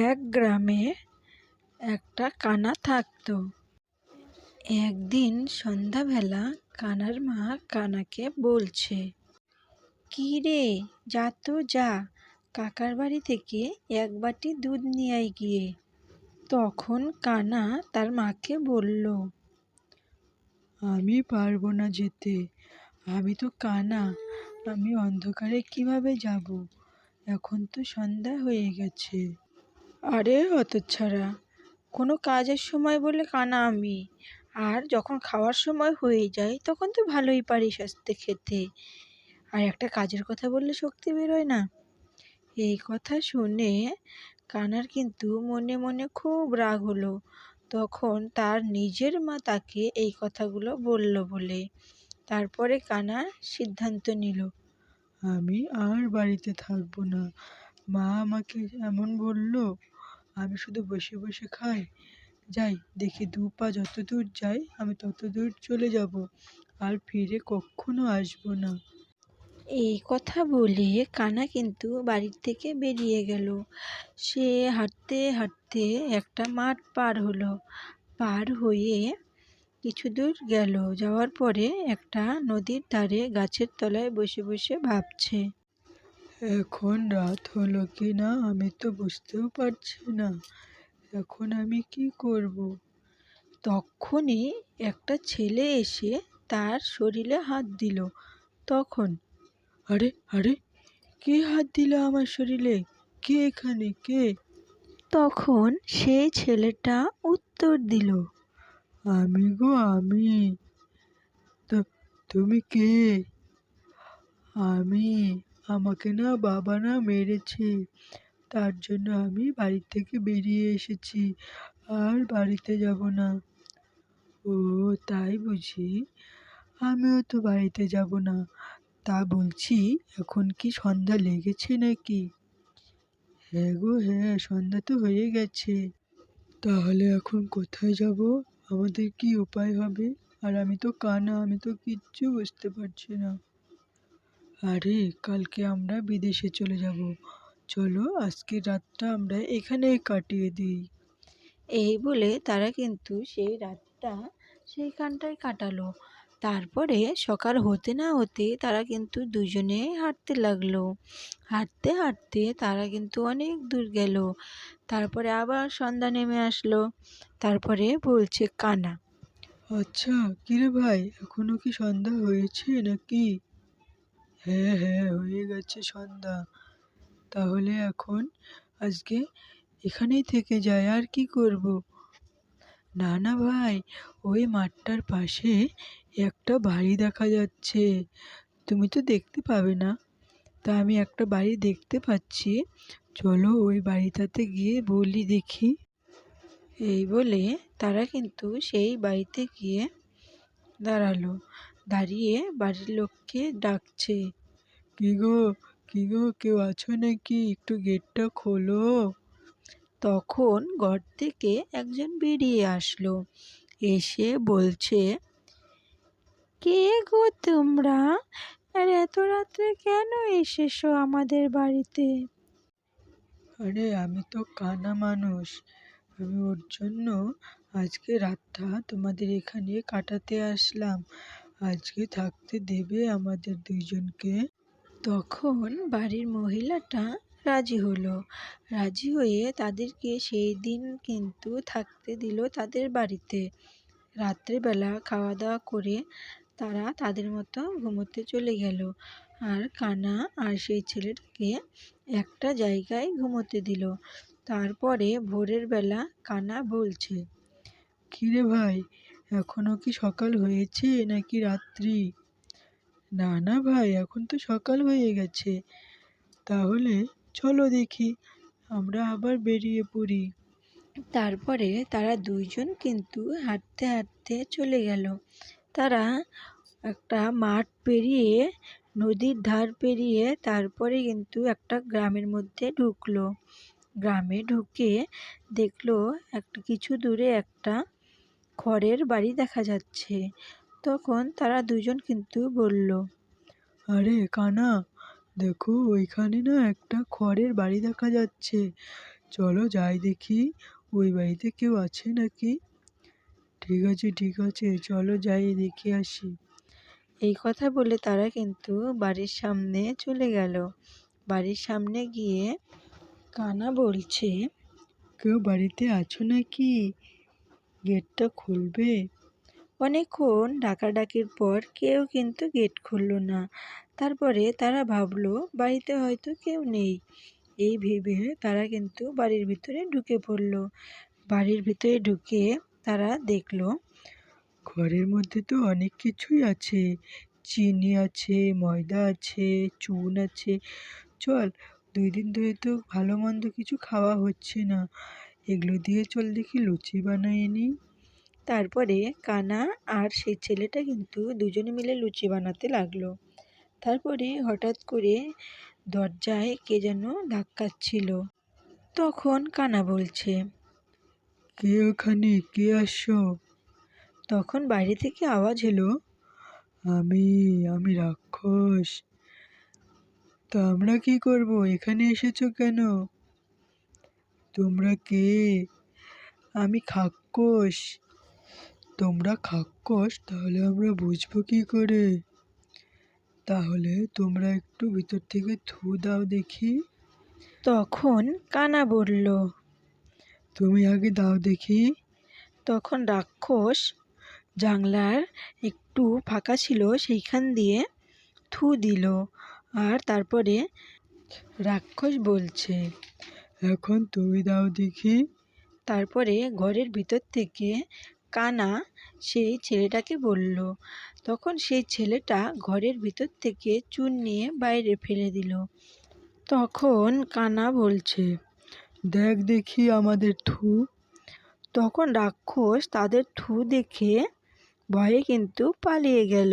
এক গ্রামে একটা কানা থাকতো। একদিন সন্ধ্যাবেলা কানার মা কানাকে বলছে, কি রে, যা তো যা, কাকার বাড়ি থেকে এক বাটি দুধ নিয়ে আয় গিয়ে। তখন কানা তার মাকে বলল, আমি পারবো না যেতে, আমি তো কানা, আমি অন্ধকারে কিভাবে যাব? এখন তো সন্ধ্যা হয়ে গেছে। আরে হতচ্ছাড়া, কোনো কাজের সময় বলে কানা আমি, আর যখন খাওয়ার সময় হয়ে যায় তখন তো ভালোই পারিস আস্তে খেতে, আর একটা কাজের কথা বললে শক্তি বেরোয় না। এই কথা শুনে কানার কিন্তু মনে মনে খুব রাগ হলো। তখন তার নিজের মা তাকে এই কথাগুলো বলল বলে তারপরে কানা সিদ্ধান্ত নিল, আমি আর বাড়িতে থাকবো না। মা আমাকে এমন বললো, আমি শুধু বসে বসে খাই। যাই, দেখি দু পা যত দূর যাই আমি তত দূর চলে যাব, আর ফিরে কখনো আসবো না। এই কথা বলে কানা কিন্তু বাড়ির থেকে বেরিয়ে গেল। সে হাঁটতে হাঁটতে একটা মাঠ পার হলো। পার হয়ে কিছু দূর গেল, যাওয়ার পরে একটা নদীর ধারে গাছের তলায় বসে বসে ভাবছে, এখন রাত হলো কি না আমি তো বুঝতেও পারছি না, এখন আমি কি করব? তখনই একটা ছেলে এসে তার শরীরে হাত দিল। তখন আরে আরে, কে হাত দিল আমার শরীরে? কে এখানে, কে? তখন সেই ছেলেটা উত্তর দিল, আমি গো, আমি। তো তুমি কে? আমি, আমাকে না বাবা না মেরেছে, তার জন্য আমি বাড়ি থেকে বেরিয়ে এসেছি, আর বাড়িতে যাব না। ও, তাই বুঝি? আমিও তো বাড়িতে যাব না। তা বলছি, এখন কি সন্ধ্যা লেগেছে নাকি? হ্যাঁ গো হ্যাঁ, সন্ধ্যা তো হয়ে গেছে। তাহলে এখন কোথায় যাব? আমাদের কি উপায় হবে? আর আমি তো কানা, আমি তো কিচ্ছু বুঝতে পারছি না। আরে, কালকে আমরা বিদেশে চলে যাব, চলো আজকের রাতটা আমরা এখানেই কাটিয়ে দিই। এই বলে তারা কিন্তু সেই রাতটা সেইখানটায় কাটালো। তারপরে সকাল হতে না হতে তারা কিন্তু দুজনে হাঁটতে লাগলো। হাঁটতে হাঁটতে তারা কিন্তু অনেক দূর গেল। তারপরে আবার সন্ধ্যা নেমে আসলো। তারপরে বলছে কানা, আচ্ছা, কিরে ভাই, এখনো কি সন্ধ্যা হয়েছে নাকি? হ্যাঁ হ্যাঁ, হয়ে গেছে সন্ধ্যা। তাহলে এখন আজকে এখানেই থেকে যায়, আর কি করব? না না ভাই, ওই মাঠটার পাশে একটা বাড়ি দেখা যাচ্ছে, তুমি তো দেখতে পাবে না, তা আমি একটা বাড়ি দেখতে পাচ্ছি, চলো ওই বাড়িটাতে গিয়ে বলি দেখি। এই বলে তারা কিন্তু সেই বাড়িতে গিয়ে দাঁড়ালো। দাঁড়িয়ে বাড়ির লোককে ডাকছে, কি গো, কি গো, কেউ আছো নাকি? একটু গেটটা খোলো। তখন ঘর থেকে একজন বেরিয়ে আসলো। এসে বলছে, কে গো তোমরা, আর এত রাত্রে কেন এসেছো আমাদের বাড়িতে? আরে, আমি তো কানা মানুষ, আমি ওর জন্য আজকে রাতটা তোমাদের এখানে কাটাতে আসলাম। আজকে থাকতে দেবে আমাদের দুইজনকে? তখন বাড়ির মহিলাটা রাজি হলো। রাজি হয়ে তাদেরকে সেই দিন কিন্তু থাকতে দিল তাদের বাড়িতে। রাত্রেবেলা খাওয়া দাওয়া করে তারা তাদের মতো ঘুমোতে চলে গেল। আর কানা আর সেই ছেলেটাকে একটা জায়গায় ঘুমোতে দিল। তারপরে ভোরের বেলা কানা বলছে, কিরে ভাই, এখনো কি সকাল হয়েছে নাকি রাত্রি? না না ভাই, এখন তো সকাল হয়ে গেছে। তাহলে চলো দেখি, আমরা আবার বেরিয়ে পড়ি। তারপরে তারা দুইজন কিন্তু হাঁটতে হাঁটতে চলে গেল। তারা একটা মাঠ পেরিয়ে, নদীর ধার পেরিয়ে তারপরে কিন্তু একটা গ্রামের মধ্যে ঢুকলো। গ্রামে ঢুকে দেখলো একটা কিছু দূরে একটা খড়ের বাড়ি দেখা যাচ্ছে। তখন তারা দুজন কিন্তু বলল, আরে কানা, দেখো ওইখানে না একটা খড়ের বাড়ি দেখা যাচ্ছে, চলো যাই দেখি ওই বাড়িতে কেউ আছে নাকি। ঠিক আছে চলো যাই দেখে আসি। এই কথা বলে তারা কিন্তু বাড়ির সামনে চলে গেল। বাড়ির সামনে গিয়ে কানা বলছে, কেউ বাড়িতে আছো নাকি? গেটটা খুলবে? অনেকক্ষণ ডাকাডাকির পর কেউ কিন্তু গেট খুললো না। তারপরে তারা ভাবলো বাড়িতে হয়তো কেউ নেই। এই ভেবে তারা কিন্তু বাড়ির ভিতরে ঢুকে পড়লো। বাড়ির ভিতরে ঢুকে তারা দেখলো ঘরের মধ্যে তো অনেক কিছুই আছে, চিনি আছে, ময়দা আছে, চুন আছে। চল, 2 দিন ধরে তো ভালো মন্দ কিছু খাওয়া হচ্ছে না, এগুলো দিয়ে চল দেখি লুচি বানিয়ে নিই। তারপরে কানা আর সেই ছেলেটা কিন্তু দুজনে মিলে লুচি বানাতে লাগলো। তারপরে হঠাৎ করে দরজায় কে যেন ধাক্কাচ্ছিল। তখন কানা বলছে, কে ওখানে, কে আসছো? তখন বাইরে থেকে আওয়াজ এলো, আমি আমি রাক্ষস। তা আমরা কি করব, এখানে এসেছো কেন? তোমরা কে? আমি খাক্কস। তোমরা খাক্কস, তাহলে আমরা বুঝবো কি করে? তাহলে তোমরা একটু ভিতর থেকে থু দাও দেখি। তখন কানা বলল। তুমি আগে দাও দেখি। তখন রাক্ষস জানলার একটু ফাঁকা ছিল সেইখান দিয়ে থু দিল। আর তারপরে রাক্ষস বলছে, এখন তুমি দাও দেখি। তারপরে ঘরের ভিতর থেকে কানা সেই ছেলেটাকে বলল। তখন সেই ছেলেটা ঘরের ভিতর থেকে চুন নিয়ে বাইরে ফেলে দিল। তখন কানা বলছে, দেখ দেখি আমাদের থু। তখন রাক্ষস তাদের থু দেখে ভয়ে কিন্তু পালিয়ে গেল।